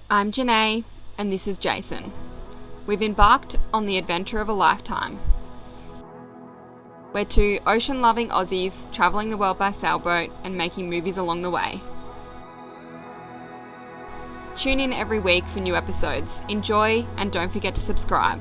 I'm Janae, and this is Jason. We've embarked on the adventure of a lifetime. We're two ocean-loving Aussies travelling the world by sailboat and making movies along the way. Tune in every week for new episodes. Enjoy, and don't forget to subscribe.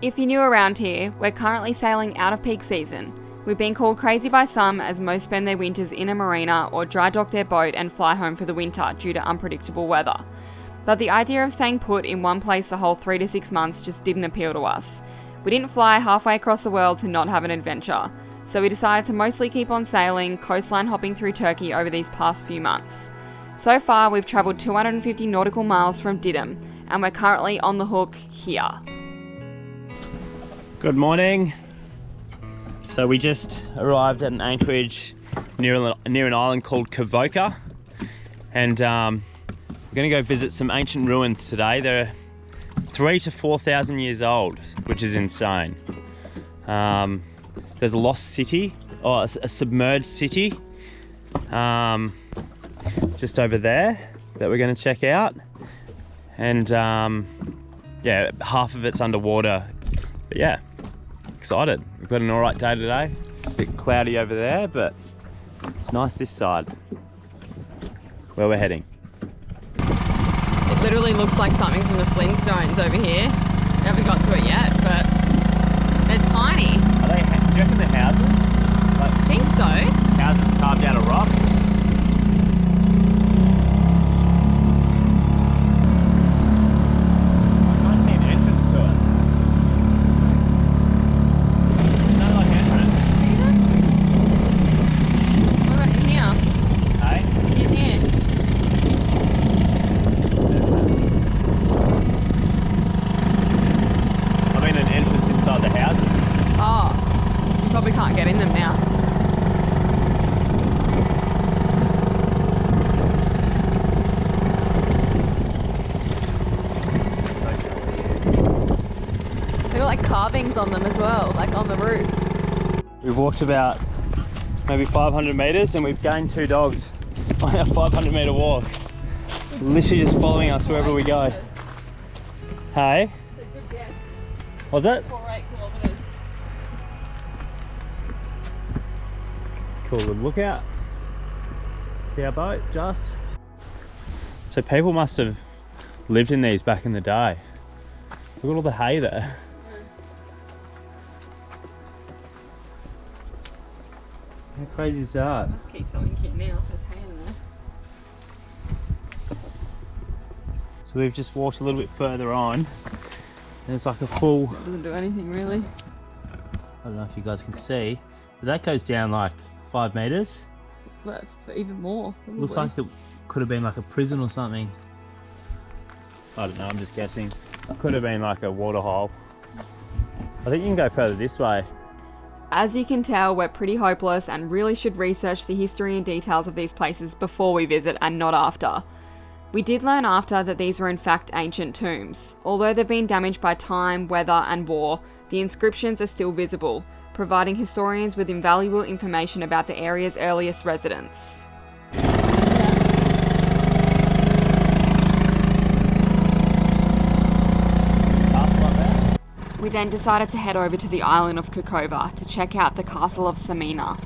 If you're new around here, we're currently sailing out of peak season. We've been called crazy by some as most spend their winters in a marina or dry dock their boat and fly home for the winter due to unpredictable weather. But the idea of staying put in one place the whole 3 to 6 months just didn't appeal to us. We didn't fly halfway across the world to not have an adventure, so we decided to mostly keep on sailing, coastline hopping through Turkey over these past few months. So far we've travelled 250 nautical miles from Didim, and we're currently on the hook here. Good morning. So we just arrived at an anchorage near an island called Kekova, and we're going to go visit some ancient ruins today. They're 3,000 to 4,000 years old, which is insane. There's a lost city, or a submerged city, just over there that we're going to check out, and yeah, half of it's underwater. But yeah, excited. We've got an alright day today. A bit cloudy over there, but it's nice this side. Where we're heading. It literally looks like something from the Flintstones over here. We haven't got to it yet, but they're tiny. Are they, do you reckon they're houses? Like, I think so. houses carved out of rocks? Carvings on them as well, like on the roof. We've walked about maybe 500 metres and we've gained 2 dogs on our 500 metre walk. Literally just following us wherever we go. Hey? It's a good guess. Was it? 4 or 8 kilometres. It's a cool little lookout. See our boat, just. So people must have lived in these back in the day. Look at all the hay there. How crazy is that? Let's keep something here now. There's hay in there. So we've just walked a little bit further on. And it's like a full... Doesn't do anything really. I don't know if you guys can see, but that goes down like 5 metres. But even more. Probably. Looks like it could have been like a prison or something. I don't know, I'm just guessing. Could have been like a water hole. I think you can go further this way. As you can tell, we're pretty hopeless and really should research the history and details of these places before we visit and not after. We did learn after that these were in fact ancient tombs. Although they've been damaged by time, weather and war, the inscriptions are still visible, providing historians with invaluable information about the area's earliest residents. We then decided to head over to the island of Kekova to check out the castle of Marina.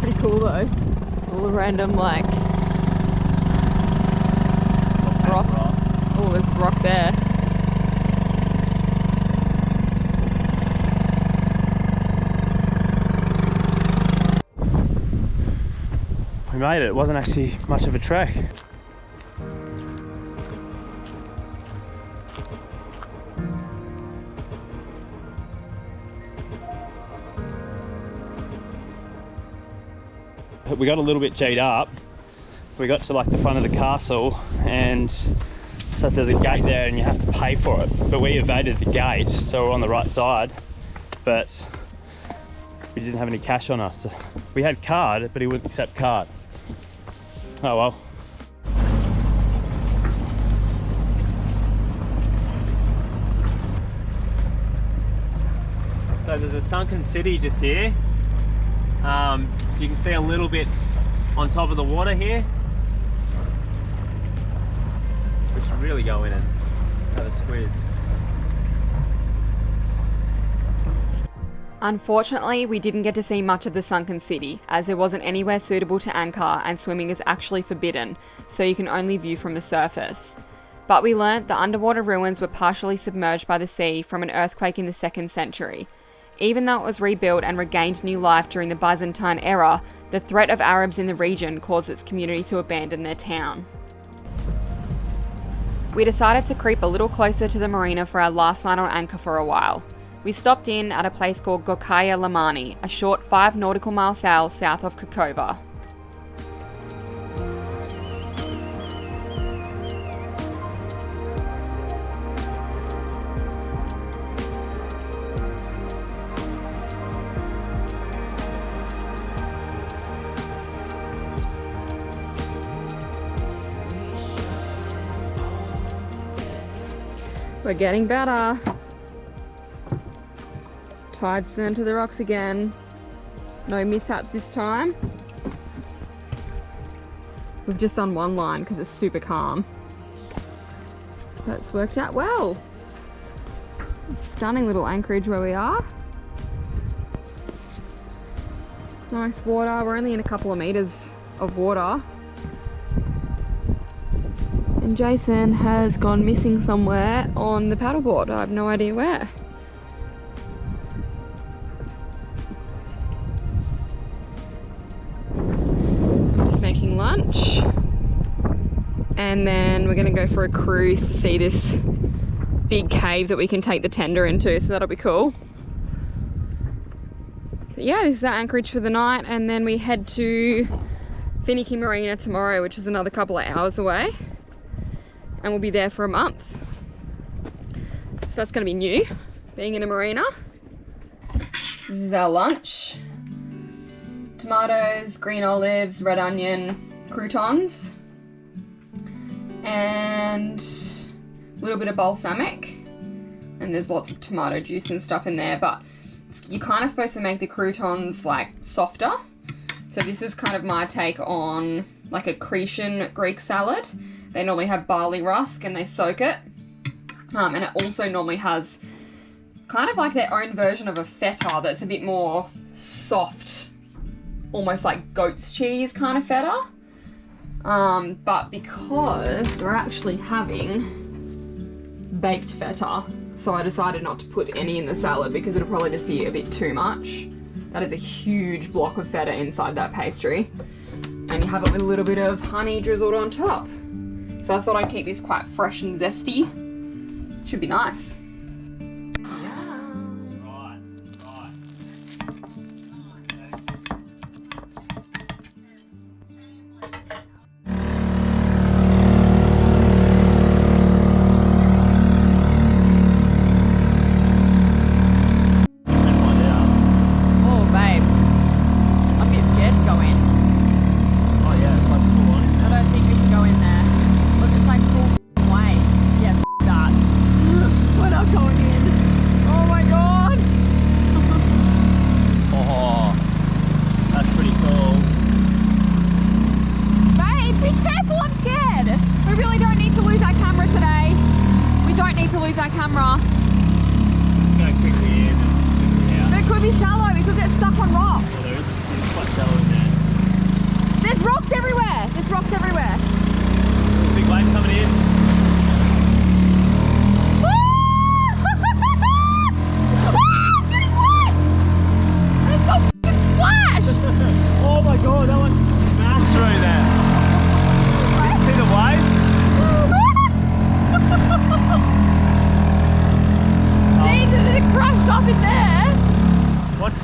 Pretty cool though. All the random like rocks. Oh, there's a rock there. We made it. It wasn't actually much of a trek. We got a little bit G'd up. We got to like the front of the castle, and so there's a gate there and you have to pay for it. But we evaded the gate, so we're on the right side. But we didn't have any cash on us. We had card, but he wouldn't accept card. Oh well. So there's a sunken city just here, You can see a little bit on top of the water here. We should really go in and have a squeeze. Unfortunately, we didn't get to see much of the sunken city, as there wasn't anywhere suitable to anchor and swimming is actually forbidden, so you can only view from the surface. But we learnt the underwater ruins were partially submerged by the sea from an earthquake in the 2nd century. Even though it was rebuilt and regained new life during the Byzantine era, the threat of Arabs in the region caused its community to abandon their town. We decided to creep a little closer to the marina for our last night on anchor for a while. We stopped in at a place called Gorkaya Limani, a short 5 nautical mile sail south of Kekova. We're getting better. Tide's turned to the rocks again. No mishaps this time. We've just done one line because it's super calm. That's worked out well. Stunning little anchorage where we are. Nice water. We're only in a couple of meters of water. And Jason has gone missing somewhere on the paddleboard. I have no idea where. I'm just making lunch. And then we're gonna go for a cruise to see this big cave that we can take the tender into, so that'll be cool. But yeah, this is our anchorage for the night, and then we head to Thankyou Marina tomorrow, which is another couple of hours away. And we'll be there for a month. So that's gonna be new, being in a marina. This is our lunch. Tomatoes, green olives, red onion, croutons, and a little bit of balsamic. And there's lots of tomato juice and stuff in there, but you're kind of supposed to make the croutons like softer. So this is kind of my take on like a Grecian Greek salad. They normally have barley rusk and they soak it. And it also normally has kind of like their own version of a feta that's a bit more soft, almost like goat's cheese kind of feta. But because we're actually having baked feta, so I decided not to put any in the salad because it'll probably just be a bit too much. That is a huge block of feta inside that pastry. And you have it with a little bit of honey drizzled on top. So I thought I'd keep this quite fresh and zesty. Should be nice.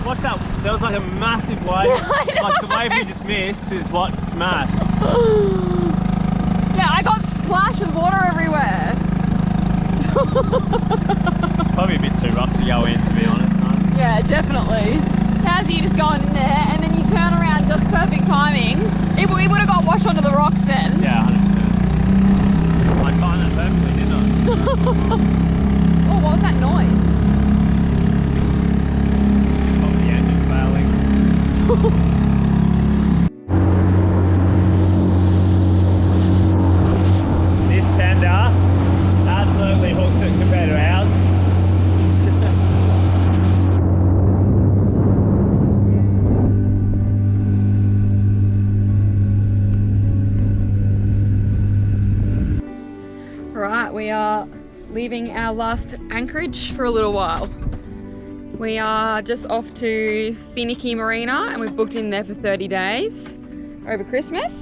What's that? There was like a massive wave. Yeah, like the wave we just missed is what smashed. Yeah, I got splashed with water everywhere. It's probably a bit too rough to go in, to be honest, man. Yeah, definitely. How's you just going in there and then you turn around just perfect timing? We would have got washed onto the rocks then. Yeah, 100%. I timed it perfectly, didn't I? Oh, what was that noise? Probably the engine failing. This tender absolutely hooks it compared to ours. Right, we are leaving our last anchorage for a little while. We are just off to Thankyou Marina and we've booked in there for 30 days over Christmas.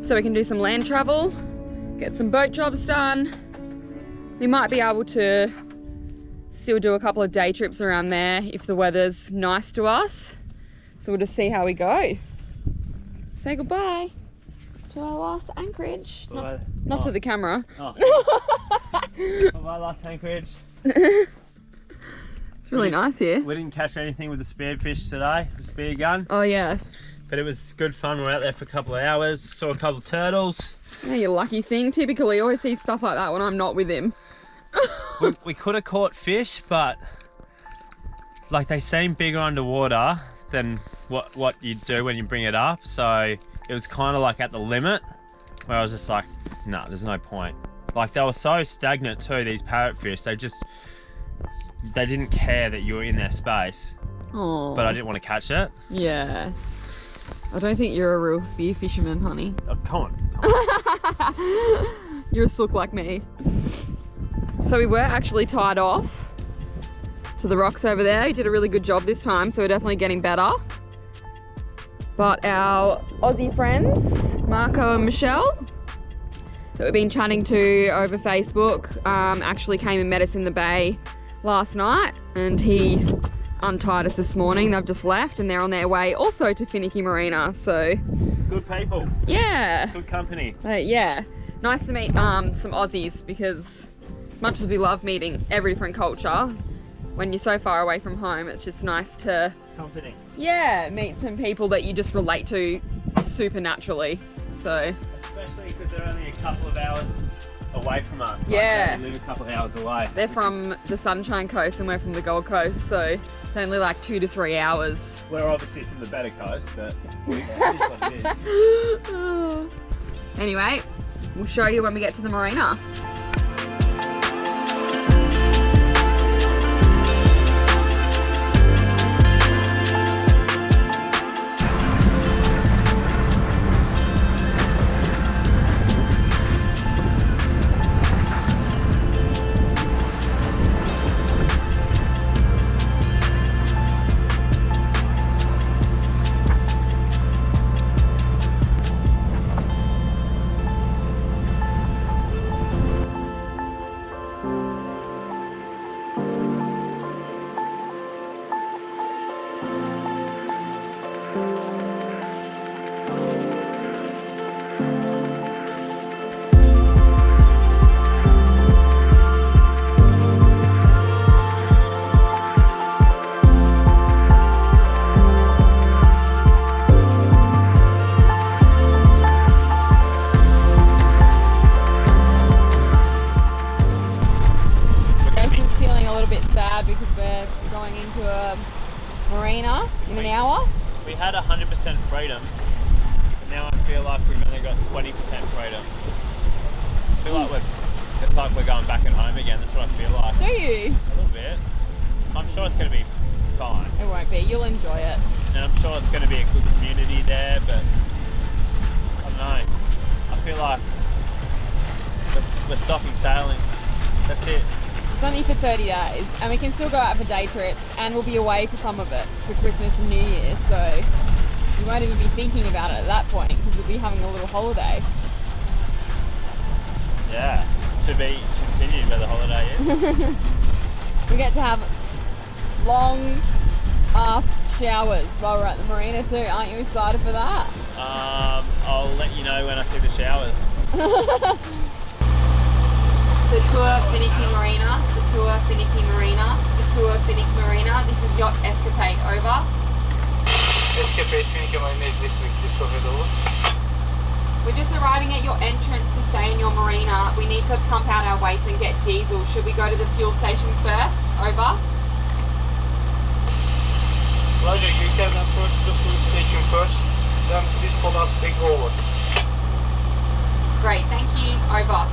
So we can do some land travel, get some boat jobs done. We might be able to still do a couple of day trips around there if the weather's nice to us. So we'll just see how we go. Say goodbye to our last anchorage. Not to the camera. Oh. My last anchorage. It's really nice here. We didn't catch anything with the spearfish today, the spear gun. Oh yeah. But it was good fun. We were out there for a couple of hours, saw a couple of turtles. Yeah, you lucky thing. Typically, you always see stuff like that when I'm not with him. we could have caught fish, but like they seem bigger underwater than what you do when you bring it up. So it was kind of like at the limit where I was just like, nah, there's no point. Like they were so stagnant too, these parrotfish. They didn't care that you were in their space. Oh. But I didn't want to catch it. Yeah. I don't think you're a real spear fisherman, honey. Oh, come on. You're a sook like me. So we were actually tied off to the rocks over there. You did a really good job this time, so we're definitely getting better. But our Aussie friends, Marco and Michelle, that we've been chatting to over Facebook, actually came and met us in the bay last night, and he untied us this morning. They've just left and they're on their way also to Thankyou Marina. So good people. Yeah. Good company. Yeah. Nice to meet some Aussies, because much as we love meeting every different culture, when you're so far away from home, it's just nice to company. Yeah, meet some people that you just relate to super naturally. So especially because they're only a couple of hours away from us. Yeah. Like they live a couple of hours away. They're from the Sunshine Coast and we're from the Gold Coast, so it's only like 2 to 3 hours. We're obviously from the better coast, but it is what it is. Anyway, we'll show you when we get to the marina. Marina in an hour. We had 100% freedom, but now I feel like we've only got 20% freedom. I feel like it's like we're going back at home again. That's what I feel like. Do you? A little bit. I'm sure it's going to be fine. It won't be. You'll enjoy it. And I'm sure it's going to be a good community there, but I don't know. I feel like we're stopping sailing. That's it. It's only for 30 days and we can still go out for day trips, and we'll be away for some of it for Christmas and New Year, so you won't even be thinking about it at that point because we'll be having a little holiday. Yeah, to be continued where the holiday is. We get to have long ass showers while we're at the marina too. Aren't you excited for that? I'll let you know when I see the showers. Satur Thankyou Marina, Satur Thankyou Marina, Satur Thankyou Marina. This is Yacht Escapade, over. Escapade Thankyou Marina is this week, discovered over. We're just arriving at your entrance to stay in your marina. We need to pump out our waste and get diesel. Should we go to the fuel station first? Over. Roger, you can approach the police station first, then please call us back over. Great, thank you. Over.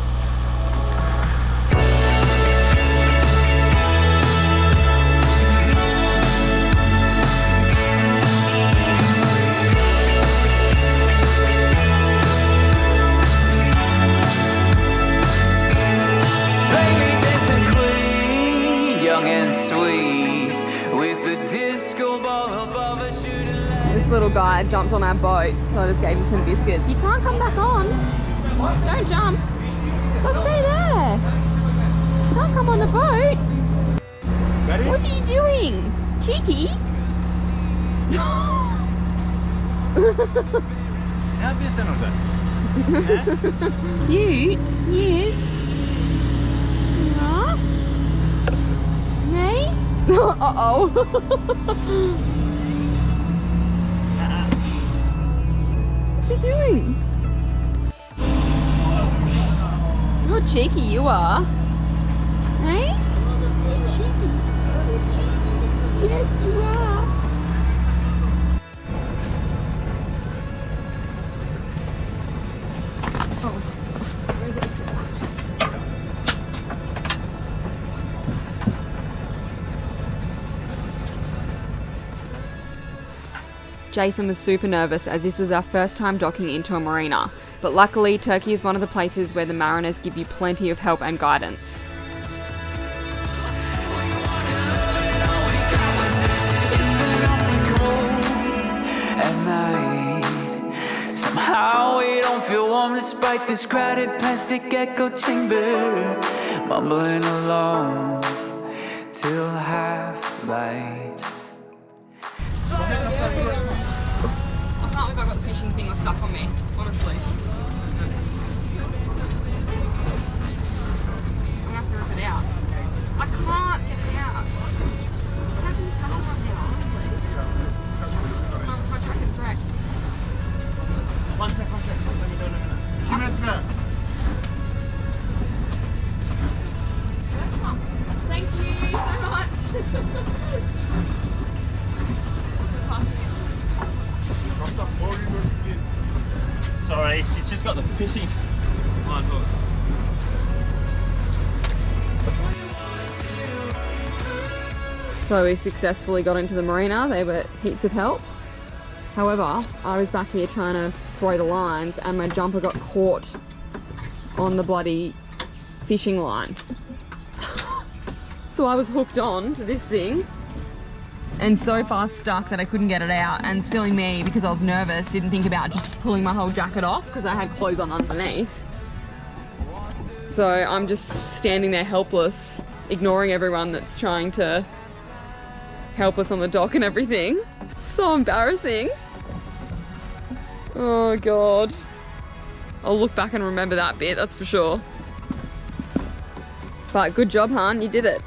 Baby dancing clean, young and sweet, with the disco ball above her shooting light. This little guy jumped on our boat, so I just gave him some biscuits. You can't come back on. Don't jump. Just stay there. You can't come on the boat. Ready? What are you doing? Cheeky? How big is that? Cute, yes. Huh? Me? Uh-oh. What you doing? You're cheeky, you are. Hey? You're cheeky. You're cheeky. Yes, you are. Jason was super nervous as this was our first time docking into a marina, but luckily Turkey is one of the places where the mariners give you plenty of help and guidance. At night, somehow we don't feel warm despite this crowded plastic echo chamber, mumbling along till half light. I can't believe I got the fishing thing stuck on me, honestly. I'm gonna have to rip it out. I can't get it out. How can this happen right now, honestly? My jacket's wrecked. One sec. Thank you so much. Sorry, she's just got the fishing line hook. So we successfully got into the marina. They were heaps of help. However, I was back here trying to throw the lines and my jumper got caught on the bloody fishing line. So I was hooked on to this thing and so far stuck that I couldn't get it out, and silly me, because I was nervous, didn't think about just pulling my whole jacket off because I had clothes on underneath. So I'm just standing there helpless, ignoring everyone that's trying to help us on the dock and everything. So embarrassing. Oh God. I'll look back and remember that bit, that's for sure. But good job, hon, you did it.